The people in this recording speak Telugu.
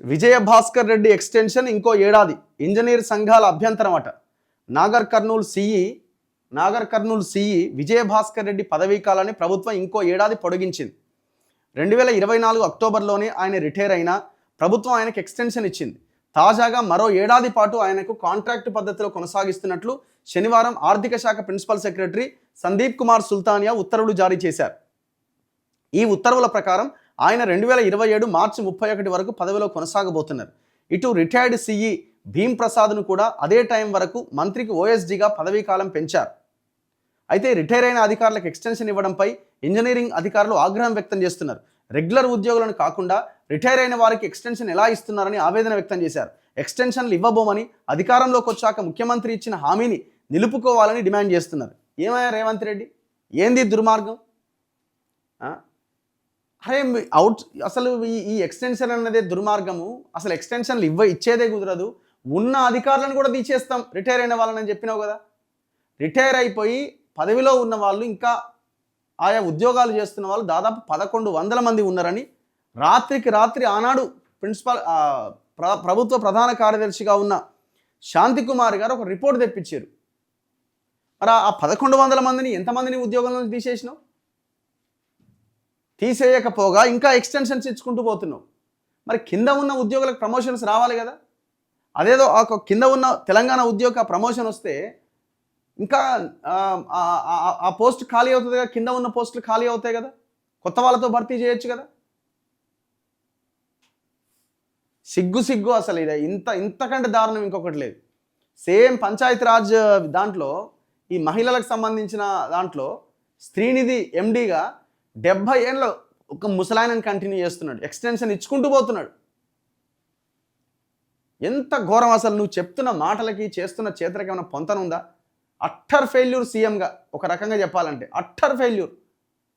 విజయభాస్కర్ రెడ్డి ఎక్స్టెన్షన్ ఇంకో ఏడాది, ఇంజనీర్ సంఘాల అభ్యంతరం అట. నాగర్ కర్నూలు సిఈ విజయభాస్కర్ రెడ్డి పదవీ కాలాన్ని ప్రభుత్వం ఇంకో ఏడాది పొడిగించింది. 2024 అక్టోబర్లోనే ఆయన రిటైర్ అయినా ప్రభుత్వం ఆయనకు ఎక్స్టెన్షన్ ఇచ్చింది. తాజాగా మరో ఏడాది పాటు ఆయనకు కాంట్రాక్టు పద్ధతిలో కొనసాగిస్తున్నట్లు శనివారం ఆర్థిక శాఖ ప్రిన్సిపల్ సెక్రటరీ సందీప్ కుమార్ సుల్తానియా ఉత్తర్వులు జారీ చేశారు. ఈ ఉత్తర్వుల ప్రకారం ఆయన 2027 మార్చి 31 వరకు పదవిలో కొనసాగబోతున్నారు. ఇటు రిటైర్డ్ సిఈ భీమ్ ప్రసాద్ను కూడా అదే టైం వరకు మంత్రికి ఓఎస్డీగా పదవీ కాలం పెంచారు. అయితే రిటైర్ అయిన అధికారులకు ఎక్స్టెన్షన్ ఇవ్వడంపై ఇంజనీరింగ్ అధికారులు ఆగ్రహం వ్యక్తం చేస్తున్నారు. రెగ్యులర్ ఉద్యోగులను కాకుండా రిటైర్ అయిన వారికి ఎక్స్టెన్షన్ ఎలా ఇస్తున్నారని ఆవేదన వ్యక్తం చేశారు. ఎక్స్టెన్షన్లు ఇవ్వబోమని అధికారంలోకి వచ్చాక ముఖ్యమంత్రి ఇచ్చిన హామీని నిలుపుకోవాలని డిమాండ్ చేస్తున్నారు. ఏమయ్యా రేవంత్ రెడ్డి, ఏంది దుర్మార్గం? అరే అసలు ఈ ఎక్స్టెన్షన్ అన్నదే దుర్మార్గము. అసలు ఎక్స్టెన్షన్లు ఇచ్చేదే కుదరదు. ఉన్న అధికారులను కూడా తీసేస్తాం రిటైర్ అయిన వాళ్ళని చెప్పినావు కదా. రిటైర్ అయిపోయి పదవిలో ఉన్న వాళ్ళు ఇంకా ఆయా ఉద్యోగాలు చేస్తున్న వాళ్ళు దాదాపు 1100 మంది ఉన్నారని రాత్రికి రాత్రి ఆనాడు ప్రభుత్వ ప్రధాన కార్యదర్శిగా ఉన్న శాంతికుమార్ గారు ఒక రిపోర్ట్ తెప్పించారు. మరి ఆ 1100 మందిని ఎంతమందిని ఉద్యోగంలో తీసేసినావు? తీసేయకపోగా ఇంకా ఎక్స్టెన్షన్స్ ఇచ్చుకుంటూ పోతున్నావు. మరి కింద ఉన్న ఉద్యోగులకు ప్రమోషన్స్ రావాలి కదా. అదేదో కింద ఉన్న తెలంగాణ ఉద్యోగ ప్రమోషన్ వస్తే ఇంకా ఆ పోస్ట్ ఖాళీ అవుతుంది కదా, కింద ఉన్న పోస్టులు ఖాళీ అవుతాయి కదా, కొత్త వాళ్ళతో భర్తీ చేయొచ్చు కదా. సిగ్గు అసలు ఇదే ఇంతకంటే దారుణం ఇంకొకటి లేదు. సేమ్ పంచాయతీరాజ్ దాంట్లో ఈ మహిళలకు సంబంధించిన దాంట్లో శ్రీనిధి ఎండీగా 70 ఏళ్ళ ఒక ముసలాయనని కంటిన్యూ చేస్తున్నాడు, ఎక్స్టెన్షన్ ఇచ్చుకుంటూ పోతున్నాడు. ఎంత ఘోరం అసలు. నువ్వు చెప్తున్న మాటలకి చేస్తున్న చేతలకి ఏమైనా పొంతన ఉందా? అట్టర్ ఫెయిల్యూర్ సీఎంగా ఒక రకంగా చెప్పాలంటే అట్టర్ ఫెయిల్యూర్.